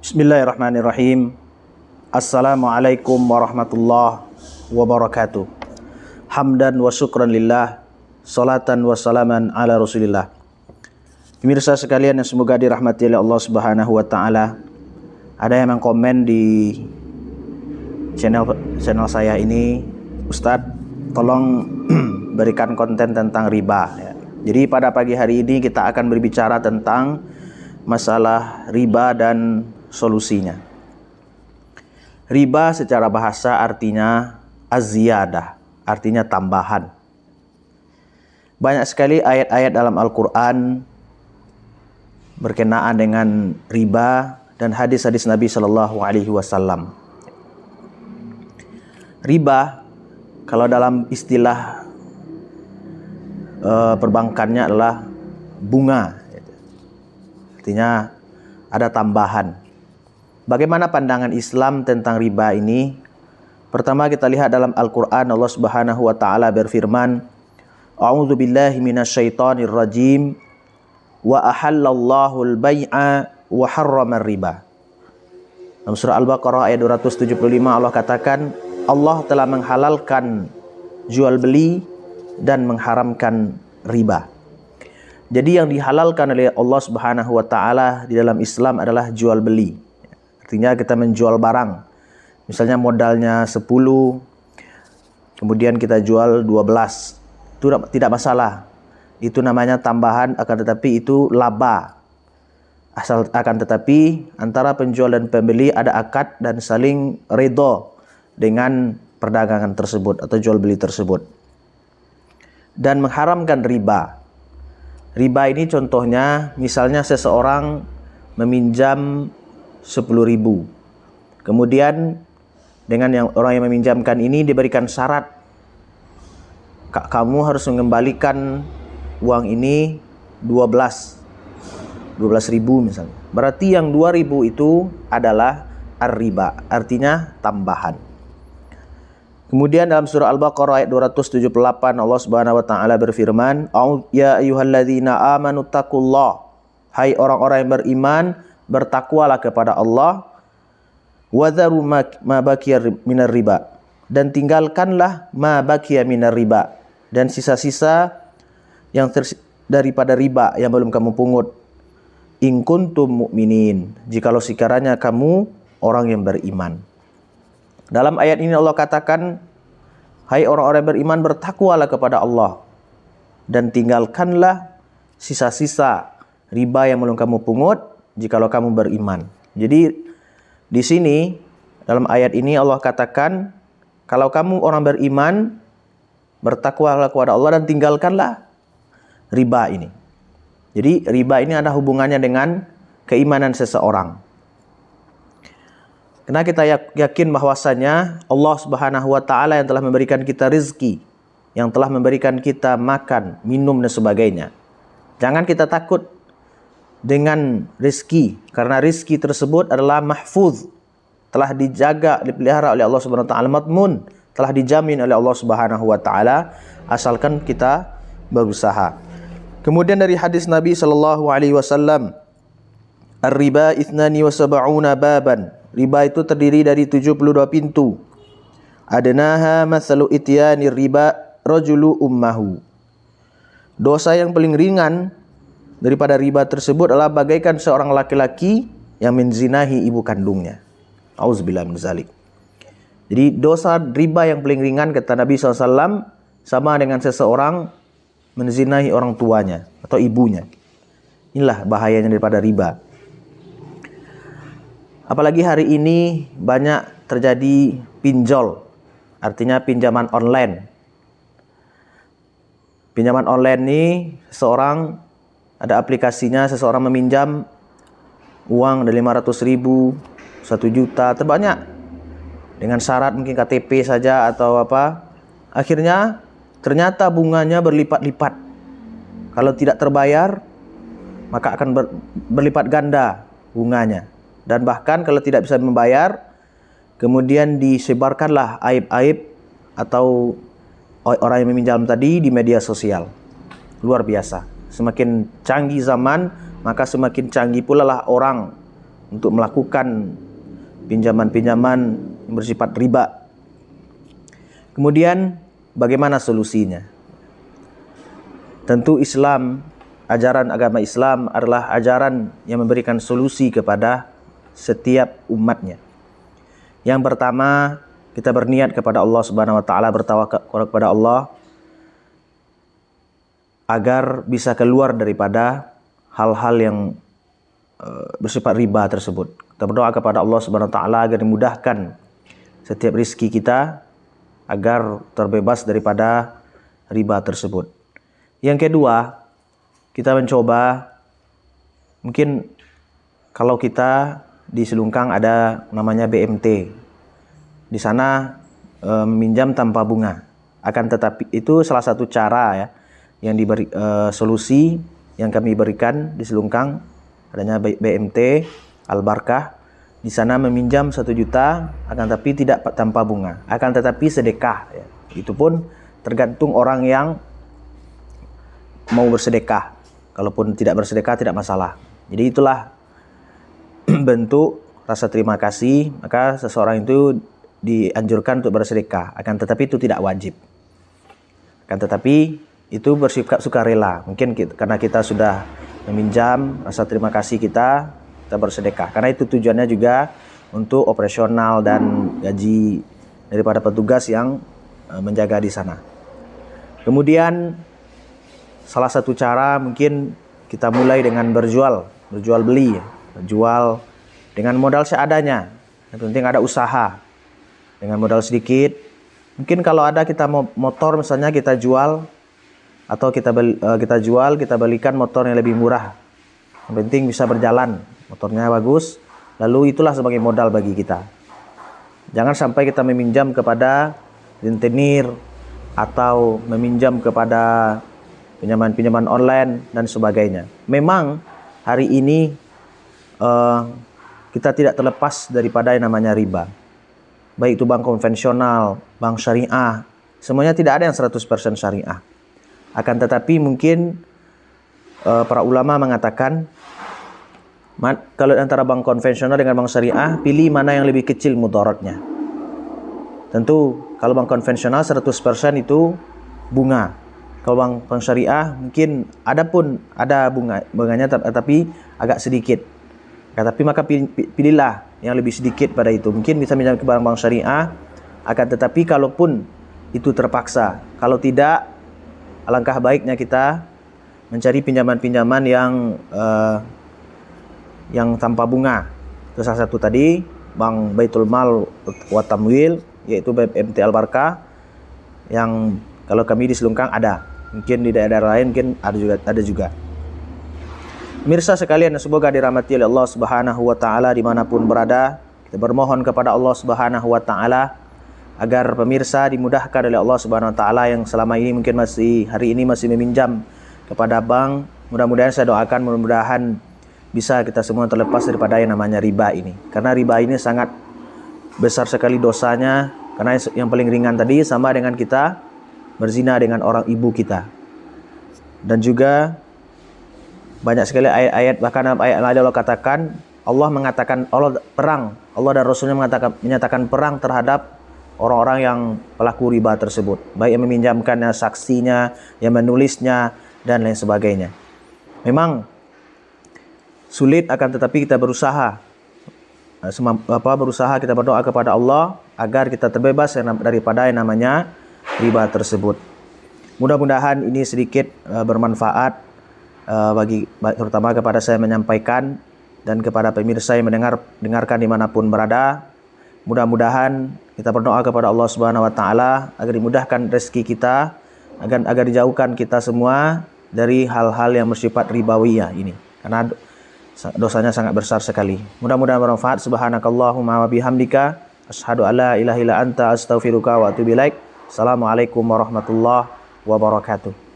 Bismillahirrahmanirrahim. Assalamualaikum warahmatullahi wabarakatuh. Hamdan wa syukran lillah, salatan wa salaman ala rasulillah. Pemirsa sekalian yang semoga dirahmati oleh Allah Subhanahu wa taala. Ada yang mengkomen di channel saya ini, Ustadz, tolong berikan konten tentang riba ya. Jadi pada pagi hari ini kita akan berbicara tentang masalah riba dan solusinya. Riba secara bahasa artinya az-ziyadah, artinya tambahan. Banyak sekali ayat-ayat dalam Al-Quran berkenaan dengan riba dan hadis-hadis Nabi Shallallahu Alaihi Wasallam. Riba, kalau dalam istilah perbankannya adalah bunga, artinya ada tambahan. Bagaimana pandangan Islam tentang riba ini? Pertama kita lihat dalam Al-Quran, Allah Subhanahu wa ta'ala berfirman, A'udzu billahi minasyaitonir rajim, wa ahallallahu al-bai'a wa harrama riba. Dalam surah Al-Baqarah ayat 275 Allah katakan, Allah telah menghalalkan jual beli dan mengharamkan riba. Jadi yang dihalalkan oleh Allah Subhanahu wa ta'ala di dalam Islam adalah jual beli. Artinya kita menjual barang. Misalnya modalnya 10, kemudian kita jual 12. Itu tidak masalah. Itu namanya tambahan, akan tetapi itu laba. Akan tetapi antara penjual dan pembeli ada akad dan saling ridho dengan perdagangan tersebut atau jual beli tersebut. Dan mengharamkan riba. Riba ini contohnya, misalnya seseorang meminjam 10.000. Kemudian dengan orang yang meminjamkan ini diberikan syarat, kamu harus mengembalikan uang ini 12.000 misalnya. Berarti yang 2.000 itu adalah ar-riba, artinya tambahan. Kemudian dalam surah Al-Baqarah ayat 278 Allah Subhanahu wa taala berfirman, Ya ayyuhalladzina amanu taqullah. Hai orang-orang yang beriman, bertakwalah kepada Allah. Wadharu ma baqiya minar riba. Dan tinggalkanlah ma baqiya minar riba, dan sisa-sisa yang daripada riba yang belum kamu pungut. In kuntum mu'minin, jikalau sekiranya kamu orang yang beriman. Dalam ayat ini Allah katakan, hai orang-orang yang beriman, bertakwalah kepada Allah dan tinggalkanlah sisa-sisa riba yang belum kamu pungut jikalau kamu beriman. Jadi di sini dalam ayat ini Allah katakan, kalau kamu orang beriman, bertakwalah kepada Allah dan tinggalkanlah riba ini. Jadi riba ini ada hubungannya dengan keimanan seseorang. Karena kita yakin bahwasanya Allah Subhanahu wa taala yang telah memberikan kita rezeki, yang telah memberikan kita makan, minum dan sebagainya. Jangan kita takut dengan rezeki, karena rezeki tersebut adalah mahfuz, telah dijaga, dipelihara oleh Allah Subhanahu wa taala, madmun, telah dijamin oleh Allah Subhanahu wa taala, asalkan kita berusaha. Kemudian dari hadis Nabi sallallahu alaihi wasallam, ar-riba 72 baban. Riba itu terdiri dari 72 pintu. Adnaha mathalu ityanir riba rajulu ummahu. Dosa yang paling ringan daripada riba tersebut adalah bagaikan seorang laki-laki yang menzinahi ibu kandungnya. Auzubillahi min dzalik. Jadi dosa riba yang paling ringan kata Nabi SAW sama dengan seseorang menzinahi orang tuanya atau ibunya. Inilah bahayanya daripada riba. Apalagi hari ini banyak terjadi pinjol, artinya pinjaman online. Pinjaman online ini seseorang, ada aplikasinya, seseorang meminjam uang dari 500.000, 1 juta, terbanyak. Dengan syarat mungkin KTP saja atau apa. Akhirnya ternyata bunganya berlipat-lipat. Kalau tidak terbayar, maka akan berlipat ganda bunganya. Dan bahkan kalau tidak bisa membayar, kemudian disebarkanlah aib-aib atau orang yang meminjam tadi di media sosial. Luar biasa. Semakin canggih zaman, maka semakin canggih pula lah orang untuk melakukan pinjaman-pinjaman yang bersifat riba. Kemudian bagaimana solusinya? Tentu Islam, ajaran agama Islam adalah ajaran yang memberikan solusi kepada setiap umatnya. Yang pertama, kita berniat kepada Allah Subhanahu wa taala, bertawakal kepada Allah agar bisa keluar daripada hal-hal yang bersifat riba tersebut. Kita berdoa kepada Allah Subhanahu wa taala agar dimudahkan setiap rizki kita agar terbebas daripada riba tersebut. Yang kedua, kita mencoba, mungkin kalau kita di Selungkang ada namanya BMT. Di sana meminjam tanpa bunga. Akan tetapi itu salah satu cara ya yang diberi solusi yang kami berikan di Selungkang, adanya BMT Al-Barkah. Di sana meminjam 1 juta, akan tetapi tidak tanpa bunga, akan tetapi sedekah ya. Itu pun tergantung orang yang mau bersedekah. Kalaupun tidak bersedekah tidak masalah. Jadi itulah bentuk rasa terima kasih, maka seseorang itu dianjurkan untuk bersedekah, akan tetapi itu tidak wajib. Akan tetapi itu bersifat sukarela. Mungkin karena kita sudah meminjam, rasa terima kasih kita bersedekah. Karena itu tujuannya juga untuk operasional dan gaji daripada petugas yang menjaga di sana. Kemudian salah satu cara mungkin kita mulai dengan berjual beli, jual dengan modal seadanya. Yang penting ada usaha. Dengan modal sedikit. Mungkin kalau ada kita motor misalnya kita jual, atau kita belikan motor yang lebih murah. Yang penting bisa berjalan, motornya bagus. Lalu itulah sebagai modal bagi kita. Jangan sampai kita meminjam kepada rentenir atau meminjam kepada pinjaman-pinjaman online dan sebagainya. Memang hari ini kita tidak terlepas daripada yang namanya riba. Baik itu bank konvensional, bank syariah, semuanya tidak ada yang 100% syariah. Akan tetapi mungkin para ulama mengatakan kalau antara bank konvensional dengan bank syariah, pilih mana yang lebih kecil mudaratnya. Tentu kalau bank konvensional 100% itu bunga. Kalau bank syariah mungkin ada bunganya tapi agak sedikit. Tapi maka pilihlah yang lebih sedikit pada itu. Mungkin bisa pinjam ke bank syariah, akan tetapi kalaupun itu terpaksa, kalau tidak, alangkah baiknya kita mencari pinjaman-pinjaman yang tanpa bunga. Itu salah satu tadi, Bank Baitul Mal wa Tamwil, yaitu BMT Al-Barkah, yang kalau kami di Selungkang ada. Mungkin di daerah lain mungkin ada juga. Pemirsa sekalian, semoga dirahmati oleh Allah Subhanahu wa taala dimanapun berada. Kita bermohon kepada Allah Subhanahu wa taala agar pemirsa dimudahkan oleh Allah Subhanahu wa taala yang selama ini mungkin hari ini masih meminjam kepada bank. Mudah-mudahan saya doakan mudah-mudahan bisa kita semua terlepas daripada yang namanya riba ini. Karena riba ini sangat besar sekali dosanya. Karena yang paling ringan tadi sama dengan kita berzina dengan orang ibu kita. Dan juga banyak sekali ayat-ayat, bahkan ayat lain Allah katakan, Allah dan Rasulnya menyatakan perang terhadap orang-orang yang pelaku riba tersebut, baik yang meminjamkannya, saksinya, yang menulisnya, dan lain sebagainya. Memang sulit, akan tetapi kita berusaha kita berdoa kepada Allah agar kita terbebas daripada yang namanya riba tersebut. Mudah-mudahan ini sedikit bermanfaat terutama kepada saya menyampaikan dan kepada pemirsa yang mendengarkan dimanapun berada. Mudah-mudahan kita berdoa kepada Allah Subhanahu wa taala agar dimudahkan rezeki kita, agar dijauhkan kita semua dari hal-hal yang bersifat ribawiyah ini, karena dosanya sangat besar sekali. Mudah-mudahan bermanfaat. Subhanakallahumma wa bihamdika asyhadu alla ilaha illa anta astaghfiruka wa atubu ilaik. Assalamualaikum warahmatullahi wabarakatuh.